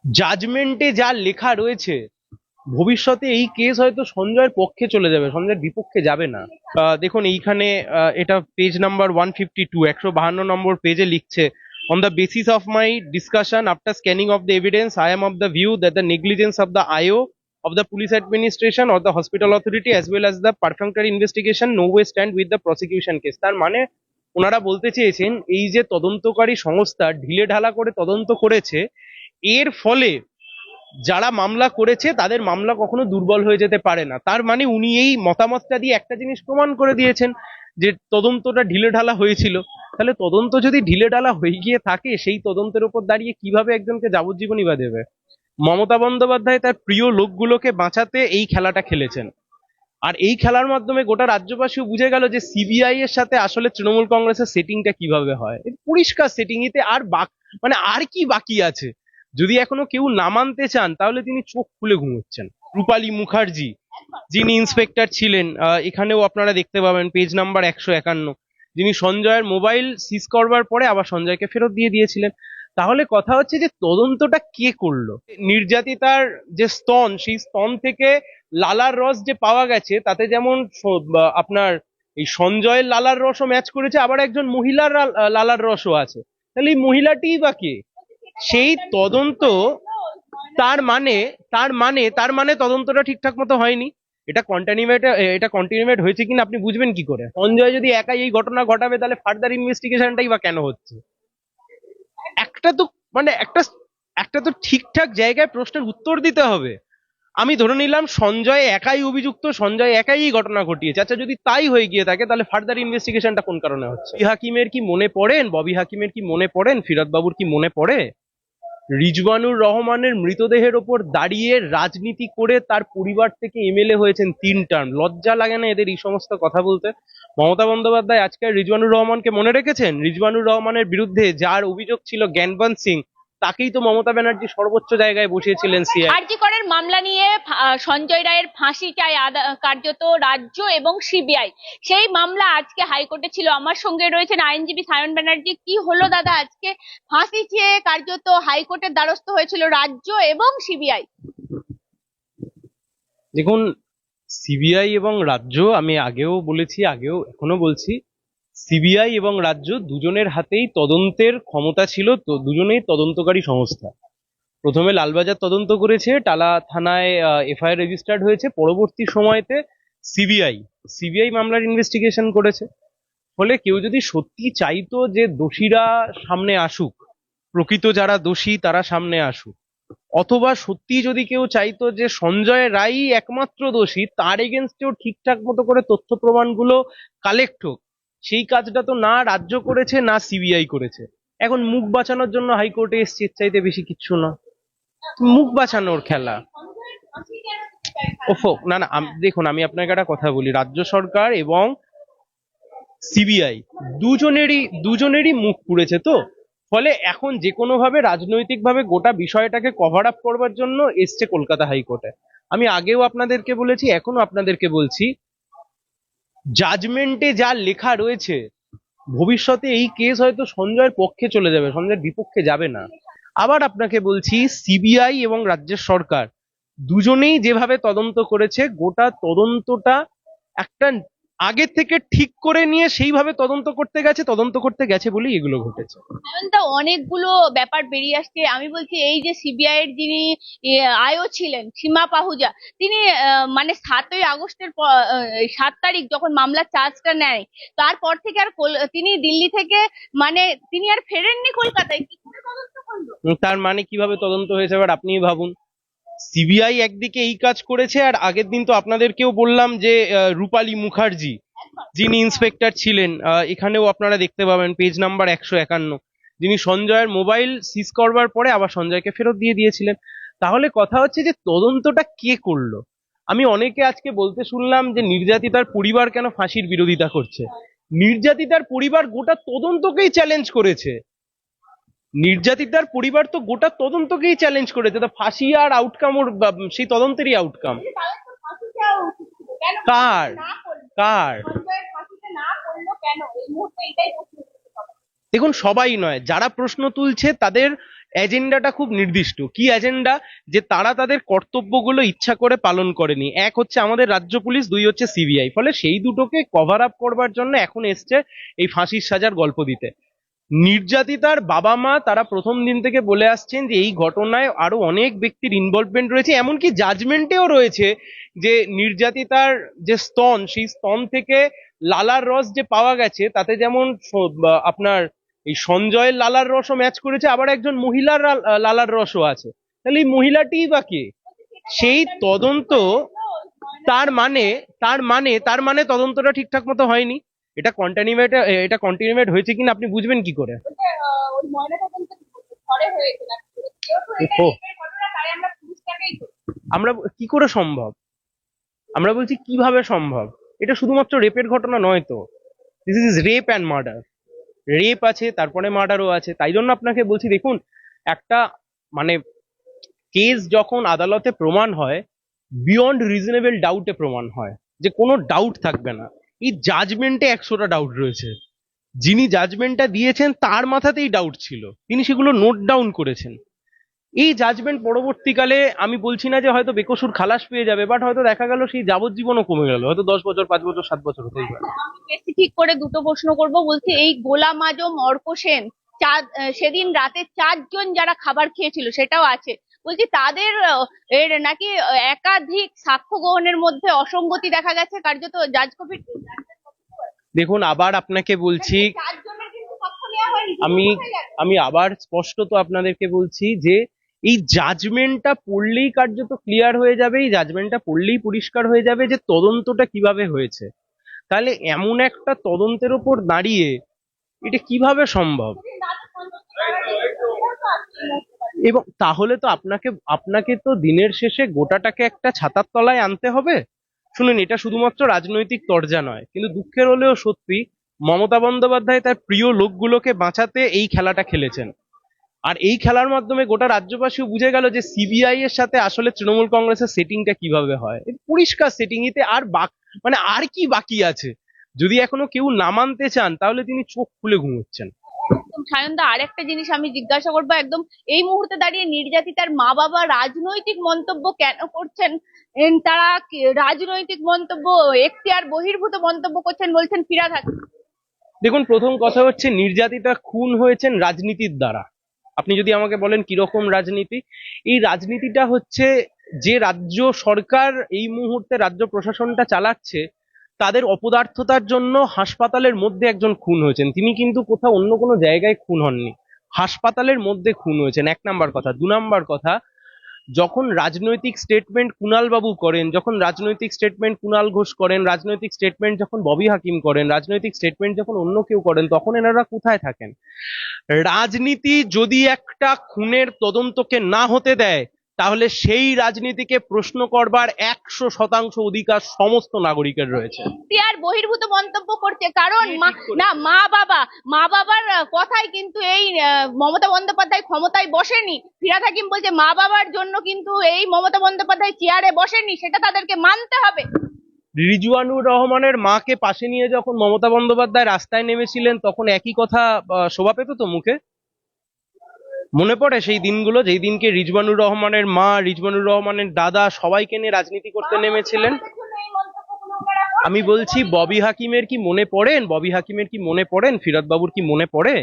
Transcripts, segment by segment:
জাজমেন্টে যা লেখা রয়েছে, ভবিষ্যতে এই কেস হয়তো সঞ্জয়ের পক্ষে চলে যাবে, সঞ্জয়ের বিপক্ষে যাবে না। দেখুন এইখানে এটা পেজ নাম্বার 152, 152 নম্বর পেজে লিখছে, on the basis of my discussion after scanning of the evidence I am of the view that the negligence of the IO of the police administration or the hospital authority as well as the perfunctory investigation no way stand with the prosecution case। তার মানে ওনারা বলতে চেয়েছেন এই যে তদন্তকারী সংস্থা ঢিলে ঢালা করে তদন্ত করেছে, এর ফলে যারা মামলা করেছে তাদের মামলা কখনো দুর্বল হয়ে যেতে পারে না। তার মানে উনি এই মতামতটা দিয়ে একটা জিনিস প্রমাণ করে দিয়েছেন যে তদন্তটা ঢিলেঢালা হয়েছিল। তাহলে তদন্ত যদি ঢিলেঢালা হয়ে গিয়ে থাকে, সেই তদন্তের উপর দাঁড়িয়ে কিভাবে একজনকে যাবজ্জীবনী বা দেবে? মমতা বন্দ্যোপাধ্যায় তার প্রিয় লোকগুলোকে বাঁচাতে এই খেলাটা খেলেছেন, আর এই খেলার মাধ্যমে গোটা রাজ্যবাসীও বুঝে গেল যে সিবিআই এর সাথে আসলে তৃণমূল কংগ্রেসের সেটিংটা কিভাবে হয়। পরিষ্কার সেটিং, এতে আর মানে আর কি বাকি আছে? যদি এখনো কেউ না মানতে চান তাহলে তিনি চোখ খুলে ঘুমোচ্ছেন। রূপালী মুখার্জি যিনি ইন্সপেক্টর ছিলেন, এখানেও আপনারা দেখতে পাবেন পেজ নাম্বার 151, যিনি সঞ্জয়ের মোবাইল সিজ করবার পরে আবার সঞ্জয়কে ফেরত দিয়ে দিয়েছিলেন। তাহলে কথা হচ্ছে যে তদন্তটা কে করলো? নির্যাতিতার যে স্তন, সেই স্তন থেকে লালার রস যে পাওয়া গেছে, তাতে যেমন আপনার এই সঞ্জয়ের লালার রসও ম্যাচ করেছে, আবার একজন মহিলার লালার রসও আছে। তাহলে এই মহিলাটিই বা কে? সেই তদন্ত, তার মানে তদন্তটা ঠিকঠাক মতো হয়নি। এটা কন্টিনিউমেট হয়েছে কিনা আপনি বুঝবেন কি করে? সঞ্জয় যদি একাই এই ঘটনা ঘটাবে তাহলে ফার্দার ইনভেস্টিগেশনটাই বা কেন হচ্ছে? একটা তো মানে একটা একটা তো ঠিকঠাক জায়গায় প্রশ্নের উত্তর দিতে হবে। আমি ধরে নিলাম সঞ্জয় একাই অভিযুক্ত, সঞ্জয় একাই এই ঘটনা ঘটিয়েছে। আচ্ছা, যদি তাই হয়ে গিয়ে থাকে তাহলে ফার্দার ইনভেস্টিগেশনটা কোন কারণে হচ্ছে? ববি হাকিমের কি মনে পড়েন, ফিরোজ বাবুর কি মনে পড়ে রিজওয়ানুর রহমানের মৃতদেহের ওপর দাঁড়িয়ে রাজনীতি করে তার পরিবার থেকে এমএলএ হয়েছেন 3 টার্ম? লজ্জা লাগে না এদের এই সমস্ত কথা বলতে? মমতা বন্দ্যোপাধ্যায় আজকে রিজওয়ানুর রহমানকে মনে রেখেছেন? রিজওয়ানুর রহমানের বিরুদ্ধে যার অভিযোগ ছিল জ্ঞানবন্ত সিং, তাকেই তো মমতা ব্যানার্জি সর্বোচ্চ জায়গায় বসিয়েছিলেন সিআই। আরজি করের মামলা নিয়ে সঞ্জয় রায়ের ফাঁসি চায় কার্যত রাজ্য এবং সিবিআই। সেই মামলা আজকে হাইকোর্টে ছিল। আমার সঙ্গে রয়েছেন আইনজীবী সায়ন ব্যানার্জি। কি হলো দাদা, আজকে ফাঁসি চেয়ে কার্যত হাইকোর্টের দ্বারস্থ হয়েছিল রাজ্য এবং সিবিআই? দেখুন, সিবিআই এবং রাজ্য, আমি আগেও বলেছি, এখনো বলছি, সিবিআই এবং রাজ্য দুজনের হাতেই তদন্তের ক্ষমতা ছিল, তো দুজনেই তদন্তকারী সংস্থা। প্রথমে লালবাজার তদন্ত করেছে, টালা থানায় এফআইআর রেজিস্টার্ড হয়েছে, পরবর্তী সময়তে সিবিআই সিবিআই মামলার ইনভেস্টিগেশন করেছে। ফলে কেউ যদি সত্যি চাইতো যে দোষীরা সামনে আসুক, প্রকৃত যারা দোষী তারা সামনে আসুক, অথবা সত্যি যদি কেউ চাইতো যে সঞ্জয় রায়ই একমাত্র দোষী, তার এগেনস্টেও ঠিকঠাক মতো করে তথ্য প্রমাণগুলো কালেক্ট হোক, সেই কাজটা তো না রাজ্য করেছে না সিবিআই করেছে। এখন মুখ বাঁচানোর জন্য হাইকোর্টে এসছে, এর চাইতে বেশি কিচ্ছু না। মুখ বাঁচানোর খেলা। ওফো, না না, দেখুন আমি আপনাকে একটা কথা বলি, রাজ্য সরকার এবং সিবিআই দুজনেরই মুখ পুড়েছে তো। ফলে এখন যে কোনো ভাবে রাজনৈতিক ভাবে গোটা বিষয়টাকে কভার আপ করবার জন্য এসছে কলকাতা হাইকোর্টে। আমি আগেও আপনাদেরকে বলেছি, এখনো আপনাদেরকে বলছি, জাজমেন্টে যা লেখা রয়েছে, ভবিষ্যতে এই কেস হয়তো সঞ্জয়ের পক্ষে চলে যাবে, সঞ্জয়ের বিপক্ষে যাবে না। আবার আপনাকে বলছি, সিবিআই এবং রাজ্যের সরকার দুজনেই যেভাবে তদন্ত করেছে, গোটা তদন্তটা একটা আগে থেকে ঠিক করে নিয়ে সেইভাবে তদন্ত করতে গেছে বলেই এগুলো ঘটেছে। এমনটা অনেকগুলো ব্যাপার বেরিয়ে আসছে। আমি বলছি, এই যে সিবিআই এর যিনি আইও ছিলেন সীমা পাহুজা, তিনি মানে 7ই আগস্টের 7 তারিখ যখন মামলার চার্জটা নেয়, তারপর থেকে আর তিনি দিল্লি থেকে মানে তিনি আর ফেরেননি কলকাতায়। কি করে তদন্ত করলো? তার মানে কিভাবে তদন্ত হয়েছে এবার আপনিই ভাবুন। সিবিআই একদিকে এই কাজ করেছে, আর আগের দিন তো আপনাদেরকেও বললাম যে রূপালী মুখার্জি যিনি ইন্সপেক্টর ছিলেন, এখানেও আপনারা দেখতে পাবেন পেজ নাম্বার 151, যিনি সঞ্জয়ের মোবাইল সিজ করবার পরে আবার সঞ্জয়কে ফেরত দিয়ে দিয়েছিলেন। তাহলে কথা হচ্ছে যে তদন্তটা কে করলো? আমি অনেকে আজকে বলতে শুনলাম যে নির্যাতিতার পরিবার কেন ফাঁসির বিরোধিতা করছে। নির্যাতিতার পরিবার গোটা তদন্তকেই চ্যালেঞ্জ করেছে। নির্যাতিতার পরিবার তো গোটা তদন্তকেই চ্যালেঞ্জ করেছে, তো ফাঁসি আর আউটকাম ওর সেই তদন্তেরই আউটকাম। তাহলে তো ফাঁসি চাওয়া উচিত ছিল। কেন কার না করলো? কার সঞ্জয়ের ফাঁসিতে না করলো কেন? এই মুহূর্তে এটাই প্রশ্ন উঠছে সবার। দেখুন, সবাই নয়, যারা প্রশ্ন তুলছে তাদের এজেন্ডাটা খুব নির্দিষ্ট। কি এজেন্ডা? যে তারা তাদের কর্তব্যগুলো ইচ্ছা করে পালন করেনি। এক হচ্ছে আমাদের রাজ্য পুলিশ, দুই হচ্ছে সিবিআই। ফলে সেই দুটোকে কভার আপ করবার জন্য এখন এসছে এই ফাঁসির সাজার গল্প দিতে। নির্যাতিতার বাবা মা তারা প্রথম দিন থেকে বলে আসছেন যে এই ঘটনায় আরো অনেক ব্যক্তির ইনভলভমেন্ট রয়েছে, এমনকি জাজমেন্টেও রয়েছে যে নির্যাতিতার যে স্তন, সেই স্তন থেকে লালার রস যে পাওয়া গেছে তাতে যেমন আপনার এই সঞ্জয়ের লালার রসও ম্যাচ করেছে, আবার একজন মহিলার লালার রসও আছে। তাহলে এই মহিলাটিই বা কে? সেই তদন্ত, তার মানে তদন্তটা ঠিকঠাক মতো হয়নি। এটা কন্টিনিউয়েট হয়েছে কিনা আপনি বুঝবেন কি করে? ওহো, আমরা কি করে সম্ভব? আমরা বলছি কিভাবে সম্ভব? এটা শুধুমাত্র রেপের ঘটনা নয় তো, this is rape and murder. Rape আছে, তারপরে মার্ডারও আছে। তাই জন্য আপনাকে বলছি, দেখুন, একটা মানে কেস যখন আদালতে প্রমাণ হয়, বিয়ন্ড রিজনেবল ডাউটে প্রমাণ হয়, যে কোনো ডাউট থাকবে না। এই জাজমেন্টে 100টা ডাউট রয়েছে। যিনি জাজমেন্টটা দিয়েছেন তার মাথাতেই ডাউট ছিল, তিনি সেগুলো নোট ডাউন করেছেন। এই জাজমেন্ট পরবর্তীকালে, আমি বলছি না যে হয়তো বেকসুর খালাস পেয়ে যাবে, বাট হয়তো দেখা গেল সেই যাবজ্জীবনও কমে গেল, হয়তো 10 বছর, 5 বছর, 7 বছর হতেই পারে। আমি স্পেসিফিক করে দুটো প্রশ্ন করব। বলছি এই গোলাম আজম, অর্ক সেন, সেদিন রাতে 4 জন যারা খাবার খেয়েছিল সেটাও আছে। বলছি তাদের এর নাকি একাধিক সাক্ষ্য গ্রহণের মধ্যে অসঙ্গতি দেখা গেছে, কার্যত জাজ কপি। দেখুন, আবার আপনাকে বলছি, 4 জনের কিন্তু সাক্ষ্য নেওয়া হয়নি। আমি আমি আবার স্পষ্টত আপনাদেরকে বলছি যে এই জাজমেন্টটা পড়লেই কার্যত ক্লিয়ার হয়ে যাবে, এই জাজমেন্টটা পড়লেই পরিষ্কার হয়ে যাবে যে তদন্তটা কিভাবে হয়েছে। তাহলে এমন একটা তদন্তের ওপর দাঁড়িয়ে এটা কিভাবে সম্ভব? এবং তাহলে তো আপনাকে তো দিনের শেষে গোটাটাকে একটা ছাতার তলায় আনতে হবে। শুনুন, এটা শুধুমাত্র রাজনৈতিক তরজা নয়, কিন্তু দুঃখের হলেও সত্যি, মমতা বন্দ্যোপাধ্যায় তার প্রিয় লোকগুলোকে বাঁচাতে এই খেলাটা খেলেছেন। আর এই খেলার মাধ্যমে গোটা রাজ্যবাসীও বুঝে গেল যে সিবিআই এর সাথে আসলে তৃণমূল কংগ্রেসের সেটিংটা কিভাবে হয়। এই পরিষ্কার সেটিং, এতে আর মানে আর কি বাকি আছে? যদি এখনো কেউ না মানতে চান তাহলে তিনি চোখ খুলে ঘুমোচ্ছেন। সায়নদা, আরেকটা জিনিস আমি জিজ্ঞাসা করবো, একদম এই মুহূর্তে দাঁড়িয়ে নির্যাতিতার মা বাবা রাজনৈতিক মন্তব্য কেন করছেন? তারা রাজনৈতিক মন্তব্য, এখতিয়ার বহির্ভূত মন্তব্য করছেন, বলছেন ফিরাদ হাকিম। দেখুন, প্রথম কথা হচ্ছে নির্যাতিতা খুন হয়েছেন রাজনীতির দ্বারা। আপনি যদি আমাকে বলেন কিরকম রাজনীতি, এই রাজনীতিটা হচ্ছে যে রাজ্য সরকার এই মুহূর্তে রাজ্য প্রশাসনটা চালাচ্ছে তাদের অপদার্থতার জন্য হাসপাতালের মধ্যে একজন খুন হয়েছেন। তিনি কিন্তু কোথাও অন্য কোনো জায়গায় খুন হননি, হাসপাতালের মধ্যে খুন হয়েছেন। 1 নাম্বার কথা। 2 নাম্বার কথা, যখন রাজনৈতিক স্টেটমেন্ট কুণাল বাবু করেন, যখন রাজনৈতিক স্টেটমেন্ট কুণাল ঘোষ করেন, রাজনৈতিক স্টেটমেন্ট যখন ববি হাকিম করেন, রাজনৈতিক স্টেটমেন্ট যখন অন্য কেউ করেন, তখন এনারা কোথায় থাকেন? রাজনীতি যদি একটা খুনের তদন্তকে না হতে দেয়, তাহলে সেই রাজনীতিকে প্রশ্ন করবার 100% অধিকার সমস্ত নাগরিকের রয়েছে। এখতিয়ার বহির্ভূত মন্তব্য করছে, কারণ না, মা বাবার কথাই কিন্তু এই মমতা বন্দ্যোপাধ্যায় ক্ষমতায় বসেনি। ফিরাদ হাকিম বলছে মা বাবার জন্য কিন্তু এই মমতা বন্দ্যোপাধ্যায় চেয়ারে বসেনি, সেটা তাদেরকে মানতে হবে। রিজওয়ানুর রহমানের মাকে পাশে নিয়ে যখন মমতা বন্দ্যোপাধ্যায় রাস্তায় নেমেছিলেন, তখন একই কথা শোভা পেত তো মুখে? মনে পড়ে সেই দিনগুলো, যেই দিনকে রিজওয়ানুর রহমানের মা, রিজওয়ানুর রহমানের দাদা সবাইকে নিয়ে রাজনীতি করতে নেমেছিলেন? আমি বলছি, ববি হাকিমের কি মনে পড়েন? ববি হাকিমের কি মনে পড়েন? ফিরাদ বাবুর কি মনে পড়ে?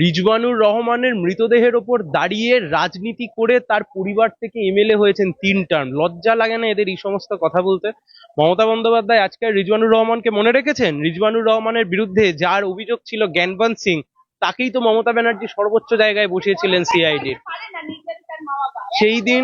রিজওয়ানুর রহমানের মৃতদেহের ওপর দাঁড়িয়ে রাজনীতি করে তার পরিবার থেকে এমএলএ হয়েছেন 3 টার্ম। লজ্জা লাগে না এদের এই সমস্ত কথা বলতে? মমতা বন্দ্যোপাধ্যায় আজকে রিজওয়ানুর রহমানকে মনে রেখেছেন? রিজওয়ানুর রহমানের বিরুদ্ধে যার অভিযোগ ছিল জ্ঞানবন্ত সিং, তাকেই তো মমতা ব্যানার্জি সর্বোচ্চ জায়গায় বসিয়েছিলেন সিআইডির। সেই দিন,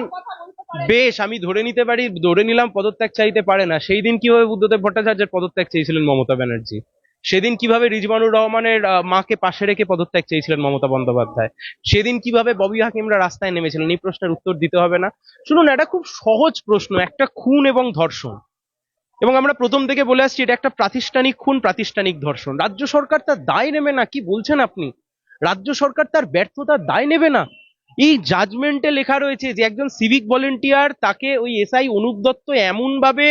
বেশ, আমি ধরে নিতে পারি, ধরে নিলাম পদত্যাগ চাইতে পারে না। সেই দিন কিভাবে বুদ্ধদেব ভট্টাচার্যের পদত্যাগ চেয়েছিলেন মমতা ব্যানার্জি? সেদিন কিভাবে রিজওয়ানুর রহমানের মাকে পাশে রেখে পদত্যাগ চেয়েছিলেন মমতা বন্দ্যোপাধ্যায়? সেদিন কিভাবে ববি হাকিমরা রাস্তায় নেমেছিলেন? এই প্রশ্নের উত্তর দিতে হবে না? শুনুন, এটা খুব সহজ প্রশ্ন। একটা খুন এবং ধর্ষণ, এবং আমরা প্রথম থেকে বলে আসছি এটা একটা প্রাতিষ্ঠানিক খুন, প্রাতিষ্ঠানিক ধর্ষণ। রাজ্য সরকার তার দায় নেবে না? কি বলছেন আপনি? রাজ্য সরকার তার ব্যর্থতার দায় নেবে না? এই জাজমেন্টে লেখা রয়েছে যে একজন সিভিক ভলেন্টিয়ার, তাকে ওই এসআই অনুপ দত্ত এমন ভাবে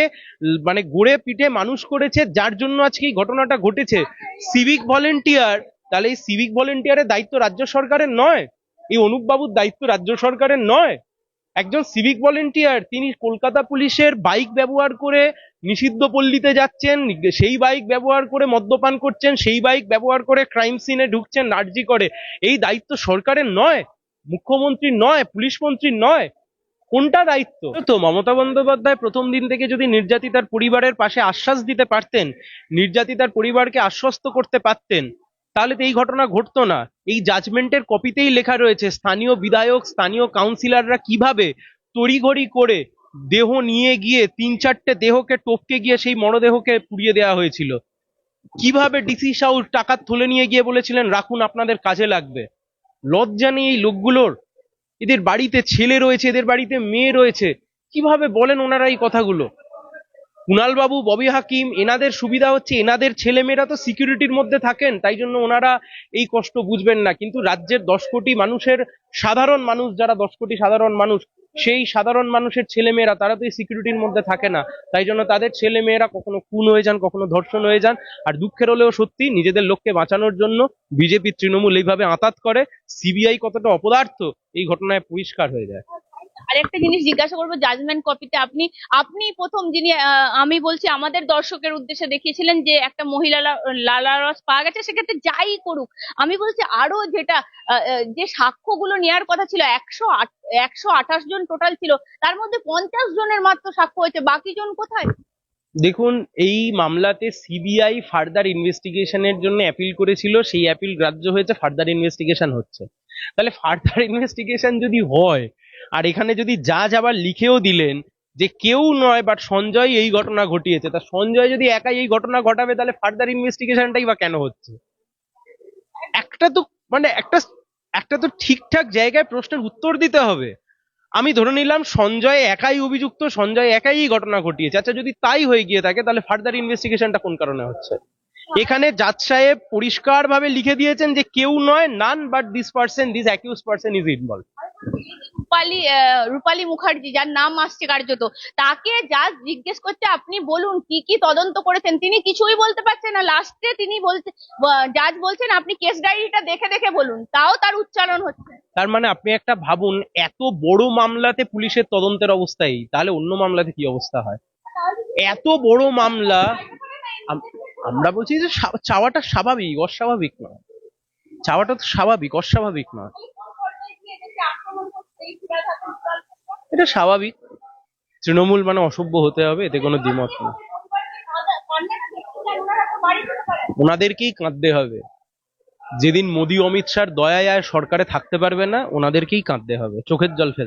মানে গড়ে পিঠে মানুষ করেছে যার জন্য আজকে এই ঘটনাটা ঘটেছে। সিভিক ভলেন্টিয়ার, তাহলে এই সিভিক ভলেন্টিয়ারের দায়িত্ব রাজ্য সরকারের নয়? এই অনুপ বাবুর দায়িত্ব রাজ্য সরকারের নয়? একজন সিভিক ভলেন্টিয়ার, তিনি কলকাতা পুলিশের বাইক ব্যবহার করে নিষিদ্ধ পল্লীতে যাচ্ছেন, সেই বাইক ব্যবহার করে মদ্যপান করছেন, সেই বাইক ব্যবহার করে ক্রাইম সিনে ঢুকছেন, নার্জি করে। এই দায়িত্ব সরকারের নয়, মুখ্যমন্ত্রীর নয়, পুলিশ মন্ত্রীর নয়? কোনটা দায়িত্ব? তো মমতা বন্দ্যোপাধ্যায় প্রথম দিন থেকে যদি নির্যাতিতার পরিবারের পাশে আশ্বাস দিতে পারতেন, নির্যাতিতার পরিবারকে আশ্বস্ত করতে পারতেন, তাহলে তো এই ঘটনা ঘটতো না। এই জাজমেন্টের কপিতেই লেখা রয়েছে স্থানীয় বিধায়ক, স্থানীয় কাউন্সিলররা কিভাবে তড়িঘড়ি করে দেহ নিয়ে গিয়ে 3-4টে দেহকে টপকে গিয়ে সেই মরদেহকে পুড়িয়ে দেওয়া হয়েছিল। কিভাবে ডিসি সাউ টাকা তুলে নিয়ে গিয়ে বলেছিলেন রাখুন আপনাদের কাজে লাগবে। লজ্জা নেই এই লোকগুলোর? এদের বাড়িতে ছেলে রয়েছে, এদের বাড়িতে মেয়ে রয়েছে, কিভাবে বলেন ওনারা এই কথাগুলো? কুণাল বাবু, ববি হাকিম, এনাদের সুবিধা হচ্ছে এনাদের ছেলেমেয়েরা তো সিকিউরিটির মধ্যে থাকেন, তাই জন্য ওনারা এই কষ্ট বুঝবেন না। কিন্তু রাজ্যের 10 কোটি মানুষের সাধারণ মানুষ, যারা 10 কোটি সাধারণ মানুষ, সেই সাধারণ মানুষের ছেলেমেয়েরা তারা তো এই সিকিউরিটির মধ্যে থাকে না, তাই জন্য তাদের ছেলেমেয়েরা কখনো খুন হয়ে যান, কখনো ধর্ষণ হয়ে যান। আর দুঃখের হলেও সত্যি, নিজেদের লোককে বাঁচানোর জন্য বিজেপি তৃণমূল এইভাবে আঁতাত করে, সিবিআই কতটা অপদার্থ এই ঘটনায় পরিষ্কার হয়ে যায়। আরেকটা জিনিস জিজ্ঞাসা করবো, জাজমেন্ট কপিতে আপনি আপনি প্রথম যিনি আমি বলছি আমাদের দর্শকের উদ্দেশ্যে দেখিয়েছিলেন যে একটা মহিলা লালারস পাওয়া গেছে, সেক্ষেত্রে যাই করুক, আমি বলছি আরো যেটা যে সাক্ষ্যগুলো নেওয়ার কথা ছিল, 128 জন টোটাল ছিল, তার মধ্যে 50 জনের মাত্র সাক্ষ্য হয়েছে, বাকি জন কোথায়? দেখুন, এই মামলাতে সিবিআই ফার্দার ইনভেস্টিগেশনের জন্য অ্যাপিল করেছিল, সেই অ্যাপিল গ্রাহ্য হয়েছে, ফার্দার ইনভেস্টিগেশন হচ্ছে। তাহলে ফার্দার ইনভেস্টিগেশন যদি হয়, আর এখানে যদি জাজ আবার লিখেও দিলেন যে কেউ নয় বাট সঞ্জয় এই ঘটনা ঘটিয়েছে, তা সঞ্জয় যদি একাই এই ঘটনা ঘটাবে, তাহলে ফার্দার ইনভেস্টিগেশনটাই বা কেন হচ্ছে? একটা তো মানে একটা একটা তো ঠিকঠাক জায়গায় প্রশ্নের উত্তর দিতে হবে। আমি ধরে নিলাম সঞ্জয় একাই অভিযুক্ত, সঞ্জয় একাই এই ঘটনা ঘটিয়েছে। আচ্ছা, যদি তাই হয়ে গিয়ে থাকে, তাহলে ফার্দার ইনভেস্টিগেশনটা কোন কারণে হচ্ছে? এখানে জাজ সাহেব পরিষ্কার ভাবে লিখে দিয়েছেন যে কেউ নয়, none but this person, this accuse person is involve. Rupali Mukherjee, যার নাম আসছে কার্যত, তাকে জাজ জিজ্ঞেস করছে আপনি বলুন কি কি তদন্ত করেছেন, তিনি কিছুই বলতে পারছেন না। লাস্টে তিনি বলছে, জাজ বলছেন আপনি কেস ডায়েরিটা দেখে দেখে বলুন, তাও তার উচ্চারণ হচ্ছে। তার মানে আপনি একটা ভাবুন, এত বড় মামলাতে পুলিশের তদন্তের অবস্থা এই, তাহলে অন্য মামলাতে কি অবস্থা হয়? এত বড় মামলা, আমরা বলছি যে চাওয়াটা স্বাভাবিক, অস্বাভাবিক নয়। চাওয়াটা তো স্বাভাবিক, অস্বাভাবিক নয়। এটা স্বাভাবিক। তৃণমূল মানে অসভ্য হতে হবে, এতে কোনো দ্বিমত নেই। ওনাদেরকেই কাঁদতে হবে। যেদিন মোদী অমিত শাহর দয়ায় আর সরকারে থাকতে পারবে না, ওনাদেরকেই কাঁদতে হবে, চোখের জল ফেলতে